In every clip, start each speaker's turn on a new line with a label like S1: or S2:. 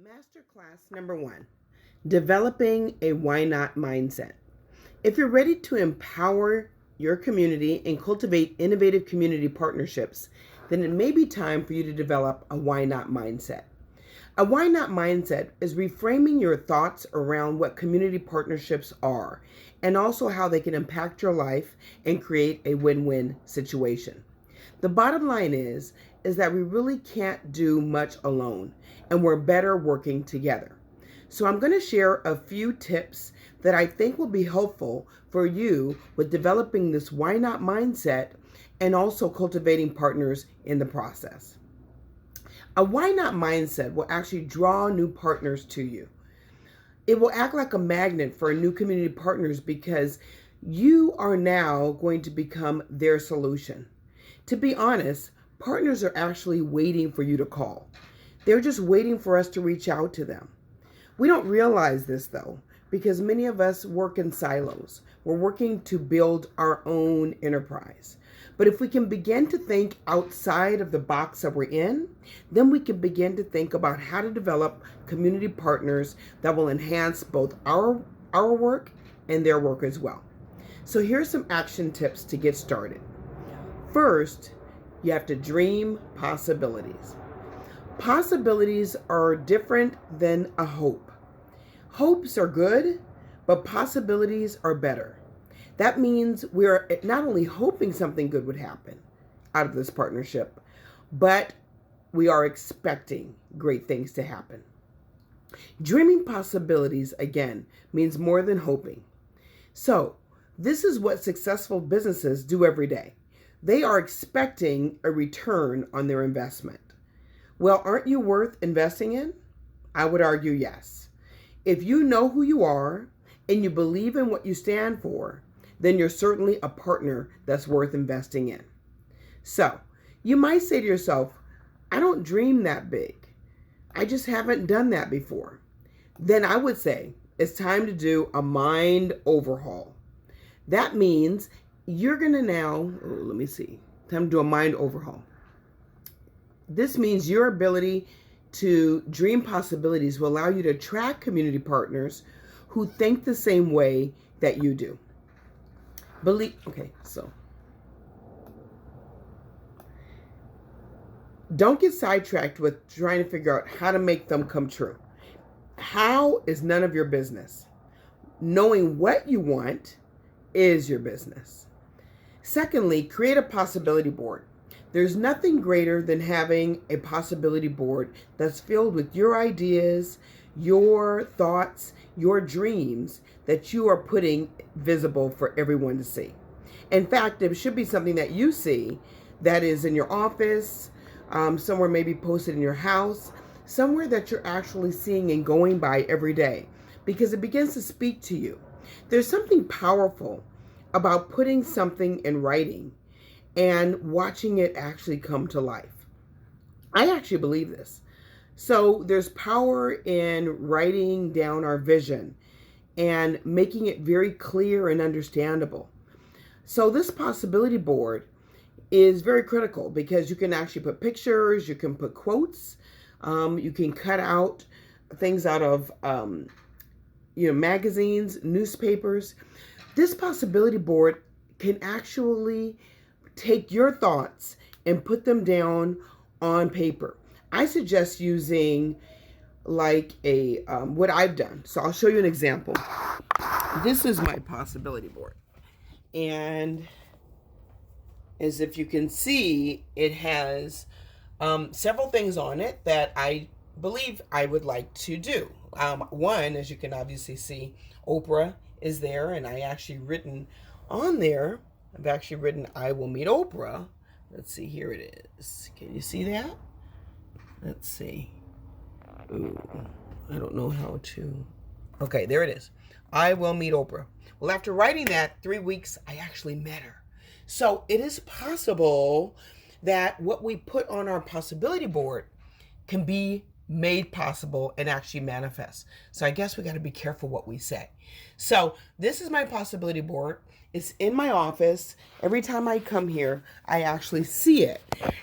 S1: Masterclass number 1, developing a why not mindset. If you're ready to empower your community and cultivate innovative community partnerships, then it may be time for you to develop a why not mindset. A why not mindset is reframing your thoughts around what community partnerships are and also how they can impact your life and create a win-win situation. The bottom line is that we really can't do much alone and we're better working together. So I'm going to share a few tips that I think will be helpful for you with developing this why not mindset and also cultivating partners in the process. A why not mindset will actually draw new partners to you. It will act like a magnet for new community partners because you are now going to become their solution. To be honest, partners are actually waiting for you to call. They're just waiting for us to reach out to them. We don't realize this though, because many of us work in silos. We're working to build our own enterprise. But if we can begin to think outside of the box that we're in, then we can begin to think about how to develop community partners that will enhance both our work and their work as well. So here's some action tips to get started. First, you have to dream possibilities. Possibilities are different than a hope. Hopes are good, but possibilities are better. That means we're not only hoping something good would happen out of this partnership, but we are expecting great things to happen. Dreaming possibilities, again, means more than hoping. So, this is what successful businesses do every day. They are expecting a return on their investment. Well, aren't you worth investing in? I would argue yes. If you know who you are and you believe in what you stand for, then you're certainly a partner that's worth investing in. So, you might say to yourself, I don't dream that big. I just haven't done that before. Then I would say it's time to do a mind overhaul. That means you're going to now, time to do a mind overhaul. This means your ability to dream possibilities will allow you to attract community partners who think the same way that you do. Don't get sidetracked with trying to figure out how to make them come true. How is none of your business. Knowing what you want is your business. Secondly, create a possibility board. There's nothing greater than having a possibility board that's filled with your ideas, your thoughts, your dreams that you are putting visible for everyone to see. In fact, it should be something that you see that is in your office, somewhere maybe posted in your house, somewhere that you're actually seeing and going by every day because it begins to speak to you. There's something powerful about putting something in writing and watching it actually come to life. I actually believe this. So there's power in writing down our vision and making it very clear and understandable. So this possibility board is very critical because you can actually put pictures, you can put quotes, you can cut out things out of magazines, newspapers. This possibility board can actually take your thoughts and put them down on paper. I suggest using like what I've done. So I'll show you an example. This is my possibility board. And as if you can see, it has several things on it that I believe I would like to do. One, as you can obviously see, Oprah is there, and I've actually written, I will meet Oprah. Let's see, here it is. Can you see that? Let's see. Ooh, I don't know how to. Okay, there it is. I will meet Oprah. Well, after writing that 3 weeks, I actually met her. So it is possible that what we put on our possibility board can be made possible and actually manifest. So I guess we got to be careful what we say. So this is my possibility board. It's in my office. Every time I come here, I actually see it.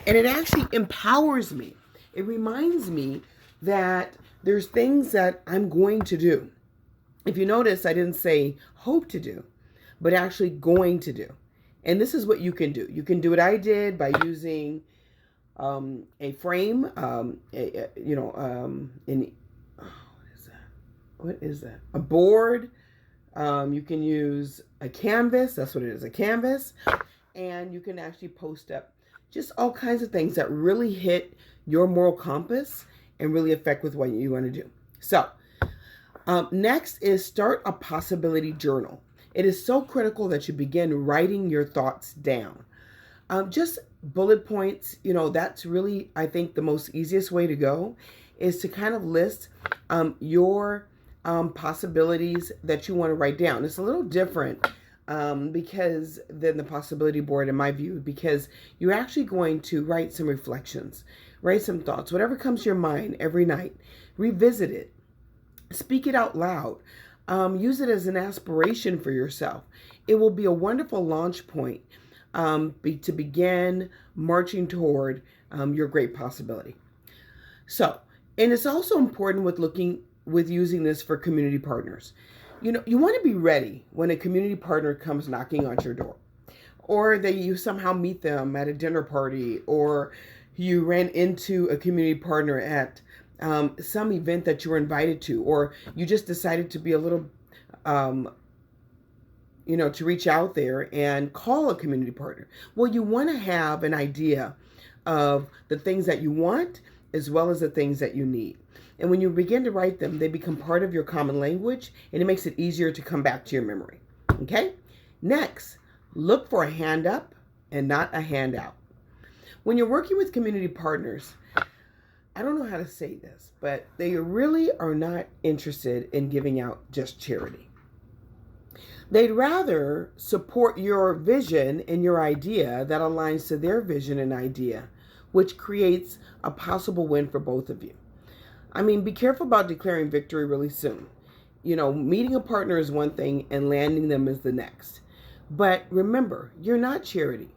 S1: And it actually empowers me. It reminds me that there's things that I'm going to do. If you notice, I didn't say hope to do, but actually going to do. And this is what you can do. You can do what I did by using a frame, what is that? A board. You can use a canvas. That's what it is, a canvas. And you can actually post up just all kinds of things that really hit your moral compass and really affect with what you want to do. So next is start a possibility journal. It is so critical that you begin writing your thoughts down. Just bullet points, that's really, I think, the most easiest way to go is to kind of list your possibilities that you want to write down. It's a little different because than the possibility board, in my view, because you're actually going to write some reflections, write some thoughts, whatever comes to your mind every night, revisit it, speak it out loud, use it as an aspiration for yourself. It will be a wonderful launch point to begin marching toward your great possibility. So, and it's also important with using this for community partners. You want to be ready when a community partner comes knocking on your door, or that you somehow meet them at a dinner party, or you ran into a community partner at some event that you were invited to, or you just decided to be a little, to reach out there and call a community partner. Well, you want to have an idea of the things that you want as well as the things that you need. And when you begin to write them, they become part of your common language, and it makes it easier to come back to your memory. Okay? Next, look for a hand up and not a handout. When you're working with community partners, I don't know how to say this, but they really are not interested in giving out just charity. They'd rather support your vision and your idea that aligns to their vision and idea, which creates a possible win for both of you. I mean, be careful about declaring victory really soon. Meeting a partner is one thing and landing them is the next. But remember, you're not charity.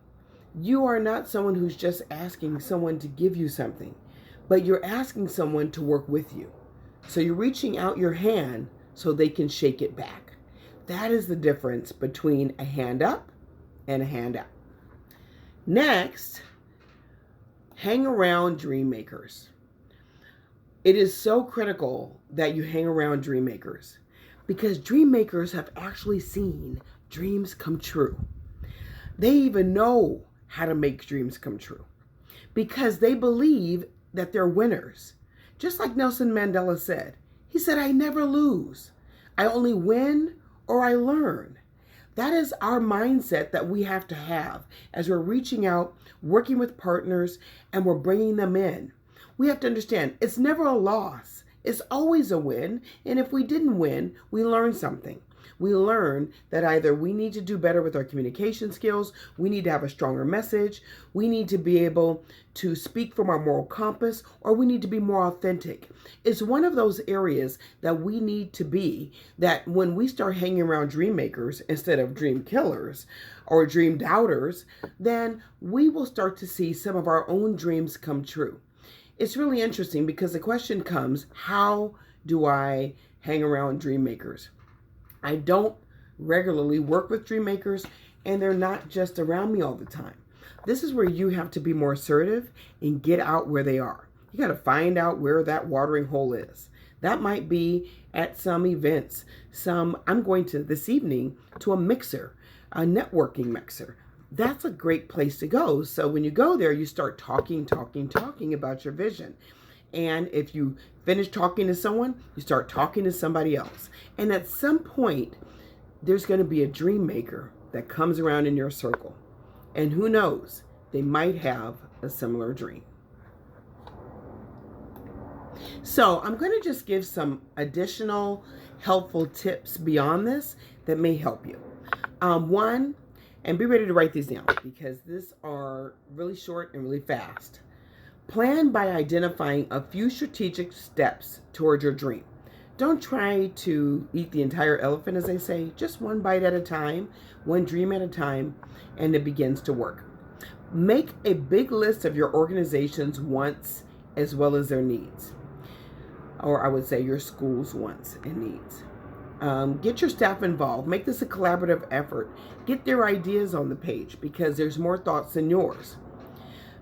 S1: You are not someone who's just asking someone to give you something, but you're asking someone to work with you. So you're reaching out your hand so they can shake it back. That is the difference between a hand up and a hand out. Next, hang around dream makers. It is so critical that you hang around dream makers because dream makers have actually seen dreams come true. They even know how to make dreams come true because they believe that they're winners. Just like Nelson Mandela said, he said, "I never lose. I only win or I learn." That is our mindset that we have to have as we're reaching out, working with partners, and we're bringing them in. We have to understand it's never a loss. It's always a win. And if we didn't win, we learned something. We learn that either we need to do better with our communication skills, we need to have a stronger message, we need to be able to speak from our moral compass, or we need to be more authentic. It's one of those areas that we need to be, that when we start hanging around dream makers instead of dream killers or dream doubters, then we will start to see some of our own dreams come true. It's really interesting because the question comes, how do I hang around dream makers? I don't regularly work with dream makers, and they're not just around me all the time. This is where you have to be more assertive and get out where they are. You got to find out where that watering hole is. That might be at some events. I'm going to this evening to a mixer, a networking mixer. That's a great place to go. So when you go there, you start talking about your vision. And if you finish talking to someone, you start talking to somebody else. And at some point, there's going to be a dream maker that comes around in your circle. And who knows, they might have a similar dream. So I'm going to just give some additional helpful tips beyond this that may help you. One, and be ready to write these down because these are really short and really fast. Plan by identifying a few strategic steps toward your dream. Don't try to eat the entire elephant, as they say. Just one bite at a time, one dream at a time, and it begins to work. Make a big list of your organization's wants as well as their needs. or I would say your school's wants and needs. Get your staff involved. Make this a collaborative effort. Get their ideas on the page because there's more thoughts than yours.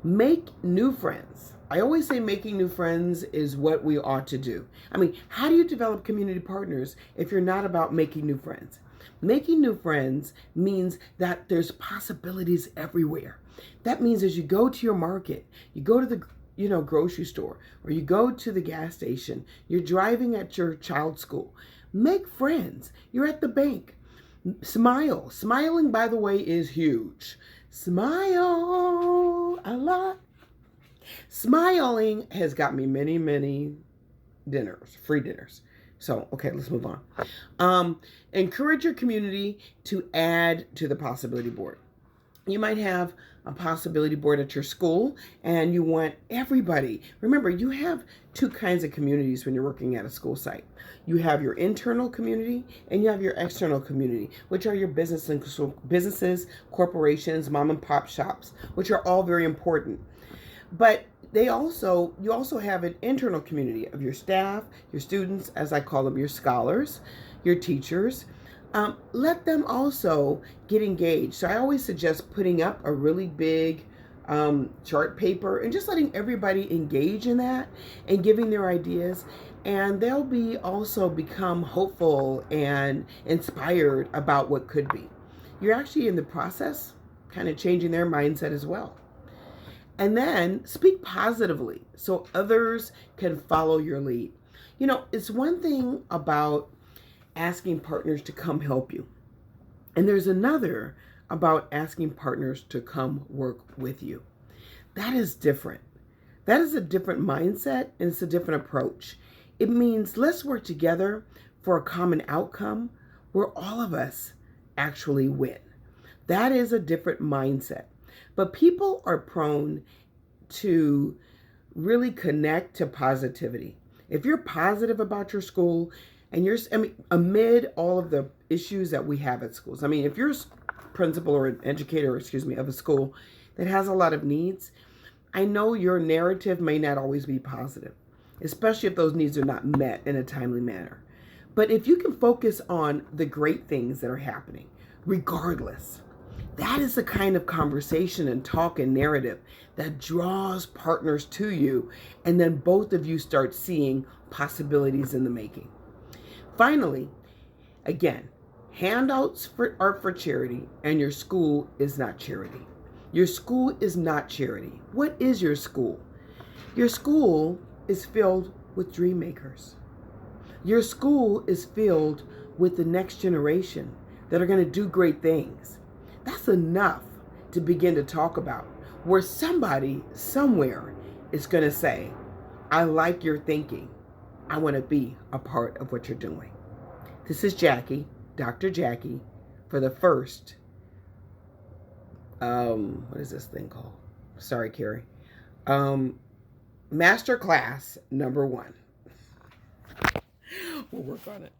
S1: Make new friends. I always say making new friends is what we ought to do. I mean, how do you develop community partners if you're not about making new friends? Making new friends means that there's possibilities everywhere. That means as you go to your market, you go to the grocery store, or you go to the gas station, you're driving at your child's school. Make friends. You're at the bank. Smile. Smiling, by the way, is huge. Smile a lot. Smiling has got me many, many dinners, free dinners. So, okay, let's move on. Encourage your community to add to the possibility board. You might have a possibility board at your school and you want everybody. Remember, you have two kinds of communities when you're working at a school site. You have your internal community and you have your external community, which are your businesses, corporations, mom and pop shops, which are all very important. But you also have an internal community of your staff, your students, as I call them, your scholars, your teachers. Let them also get engaged. So I always suggest putting up a really big chart paper and just letting everybody engage in that and giving their ideas. And they'll also become hopeful and inspired about what could be. You're actually in the process kind of changing their mindset as well. And then speak positively so others can follow your lead. It's one thing about asking partners to come help you. And there's another about asking partners to come work with you. That is different. That is a different mindset and it's a different approach. It means let's work together for a common outcome where all of us actually win. That is a different mindset. But people are prone to really connect to positivity. If you're positive about your school, and amid all of the issues that we have at schools. If you're a principal or an educator, of a school that has a lot of needs, I know your narrative may not always be positive, especially if those needs are not met in a timely manner. But if you can focus on the great things that are happening, regardless, that is the kind of conversation and talk and narrative that draws partners to you, and then both of you start seeing possibilities in the making. Finally, again, handouts are for charity, and your school is not charity. Your school is not charity. What is your school? Your school is filled with dream makers. Your school is filled with the next generation that are going to do great things. That's enough to begin to talk about, where somebody somewhere is going to say, I like your thinking. I want to be a part of what you're doing. This is Jackie, Dr. Jackie, for the first, what is this thing called? Sorry, Carrie. Master class number 1. We'll work on it.